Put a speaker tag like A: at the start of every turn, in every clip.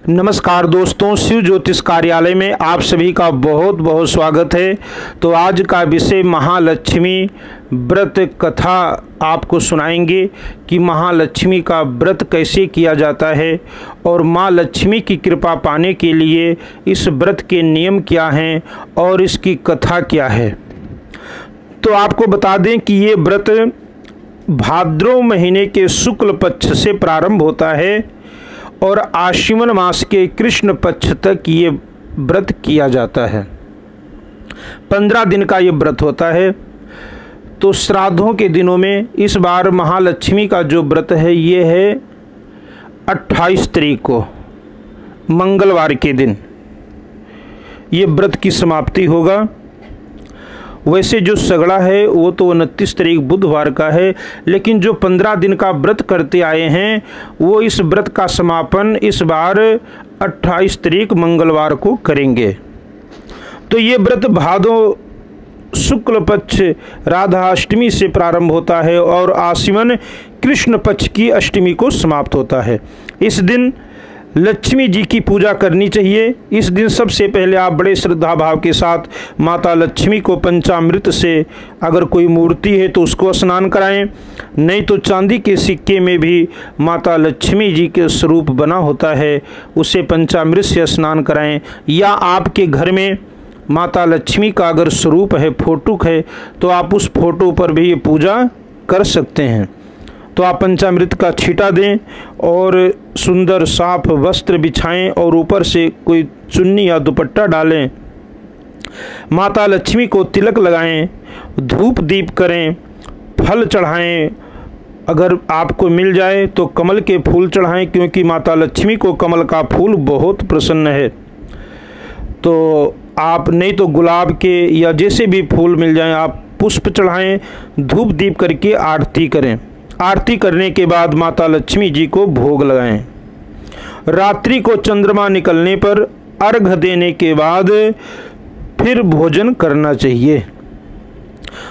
A: नमस्कार दोस्तों, शिव ज्योतिष कार्यालय में आप सभी का बहुत बहुत स्वागत है। तो आज का विषय महालक्ष्मी व्रत कथा आपको सुनाएंगे कि महालक्ष्मी का व्रत कैसे किया जाता है और माँ लक्ष्मी की कृपा पाने के लिए इस व्रत के नियम क्या हैं और इसकी कथा क्या है। तो आपको बता दें कि ये व्रत भाद्रव महीने के शुक्ल पक्ष से प्रारंभ होता है और आश्विन मास के कृष्ण पक्ष तक ये व्रत किया जाता है। 15 दिन का ये व्रत होता है। तो श्राद्धों के दिनों में इस बार महालक्ष्मी का जो व्रत है ये है 28 तारीख को मंगलवार के दिन ये व्रत की समाप्ति होगा। वैसे जो सगड़ा है वो तो 29 तारीख बुधवार का है, लेकिन जो 15 दिन का व्रत करते आए हैं वो इस व्रत का समापन इस बार 28 तारीख मंगलवार को करेंगे। तो ये व्रत भादो शुक्ल पक्ष राधा अष्टमी से प्रारंभ होता है और आश्विन कृष्ण पक्ष की अष्टमी को समाप्त होता है। इस दिन लक्ष्मी जी की पूजा करनी चाहिए। इस दिन सबसे पहले आप बड़े श्रद्धा भाव के साथ माता लक्ष्मी को पंचामृत से, अगर कोई मूर्ति है तो उसको स्नान कराएं, नहीं तो चांदी के सिक्के में भी माता लक्ष्मी जी के स्वरूप बना होता है, उसे पंचामृत से स्नान कराएं। या आपके घर में माता लक्ष्मी का अगर स्वरूप है, फोटो है, तो आप उस फोटो पर भी ये पूजा कर सकते हैं। तो आप पंचामृत का छींटा दें और सुंदर साफ वस्त्र बिछाएं और ऊपर से कोई चुन्नी या दुपट्टा डालें। माता लक्ष्मी को तिलक लगाएं, धूप दीप करें, फल चढ़ाएं। अगर आपको मिल जाए तो कमल के फूल चढ़ाएं, क्योंकि माता लक्ष्मी को कमल का फूल बहुत प्रसन्न है। तो आप नहीं तो गुलाब के या जैसे भी फूल मिल जाएं आप पुष्प चढ़ाएं, धूप दीप करके आरती करें। आरती करने के बाद माता लक्ष्मी जी को भोग लगाएं। रात्रि को चंद्रमा निकलने पर अर्घ देने के बाद फिर भोजन करना चाहिए।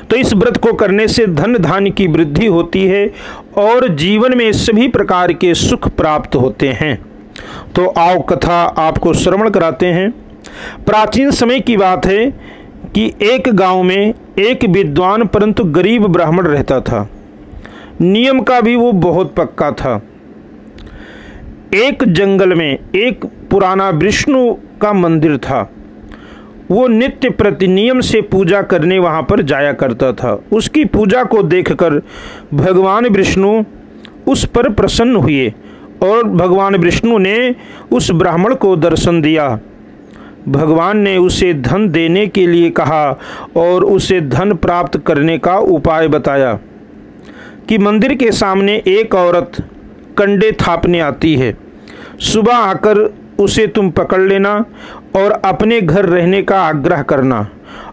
A: तो इस व्रत को करने से धन धान्य की वृद्धि होती है और जीवन में सभी प्रकार के सुख प्राप्त होते हैं। तो आओ कथा आपको श्रवण कराते हैं। प्राचीन समय की बात है कि एक गांव में एक विद्वान परंतु गरीब ब्राह्मण रहता था। नियम का भी वो बहुत पक्का था। एक जंगल में एक पुराना विष्णु का मंदिर था। वो नित्य प्रति नियम से पूजा करने वहाँ पर जाया करता था। उसकी पूजा को देखकर भगवान विष्णु उस पर प्रसन्न हुए और भगवान विष्णु ने उस ब्राह्मण को दर्शन दिया। भगवान ने उसे धन देने के लिए कहा और उसे धन प्राप्त करने का उपाय बताया कि मंदिर के सामने एक औरत कंडे थापने आती है। सुबह आकर उसे तुम पकड़ लेना और अपने घर रहने का आग्रह करना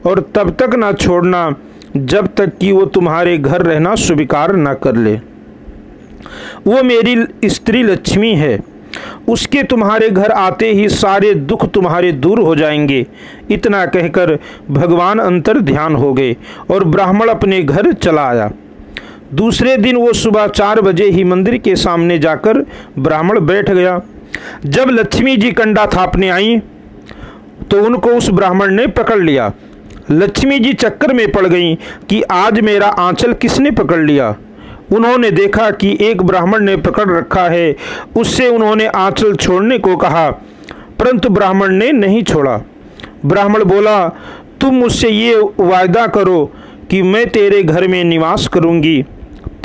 A: और तब तक ना छोड़ना जब तक कि वो तुम्हारे घर रहना स्वीकार ना कर ले। वो मेरी स्त्री लक्ष्मी है, उसके तुम्हारे घर आते ही सारे दुख तुम्हारे दूर हो जाएंगे। इतना कहकर भगवान अंतर ध्यान हो गए और ब्राह्मण अपने घर चला आया। दूसरे दिन वो सुबह 4 बजे ही मंदिर के सामने जाकर ब्राह्मण बैठ गया। जब लक्ष्मी जी कंडा थापने आई तो उनको उस ब्राह्मण ने पकड़ लिया। लक्ष्मी जी चक्कर में पड़ गईं कि आज मेरा आंचल किसने पकड़ लिया। उन्होंने देखा कि एक ब्राह्मण ने पकड़ रखा है। उससे उन्होंने आंचल छोड़ने को कहा, परंतु ब्राह्मण ने नहीं छोड़ा। ब्राह्मण बोला, तुम मुझसे ये वायदा करो कि मैं तेरे घर में निवास करूंगी,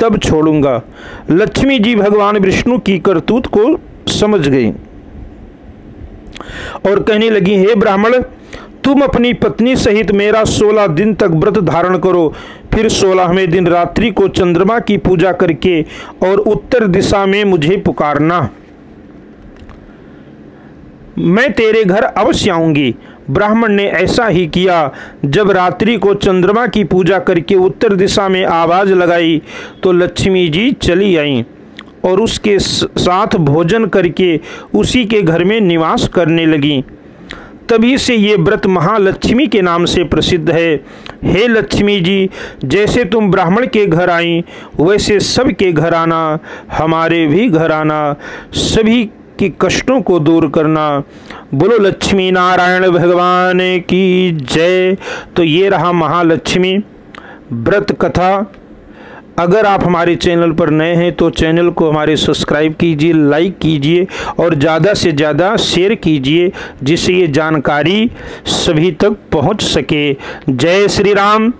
A: तब छोड़ूंगा। लक्ष्मी जी भगवान विष्णु की करतूत को समझ गई और कहने लगी, हे ब्राह्मण, तुम अपनी पत्नी सहित मेरा 16 दिन तक व्रत धारण करो, फिर 16वें दिन रात्रि को चंद्रमा की पूजा करके और उत्तर दिशा में मुझे पुकारना, मैं तेरे घर अवश्य आऊंगी। ब्राह्मण ने ऐसा ही किया। जब रात्रि को चंद्रमा की पूजा करके उत्तर दिशा में आवाज लगाई तो लक्ष्मी जी चली आईं और उसके साथ भोजन करके उसी के घर में निवास करने लगीं। तभी से ये व्रत महालक्ष्मी के नाम से प्रसिद्ध है। हे लक्ष्मी जी, जैसे तुम ब्राह्मण के घर आई वैसे सबके घर आना, हमारे भी घर आना, सभी के कष्टों को दूर करना। बोलो लक्ष्मी नारायण भगवान की जय। तो ये रहा महालक्ष्मी व्रत कथा। अगर आप हमारे चैनल पर नए हैं तो चैनल को हमारे सब्सक्राइब कीजिए, लाइक कीजिए और ज़्यादा से ज़्यादा शेयर कीजिए, जिससे ये जानकारी सभी तक पहुंच सके। जय श्री राम,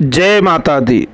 A: जय माता दी।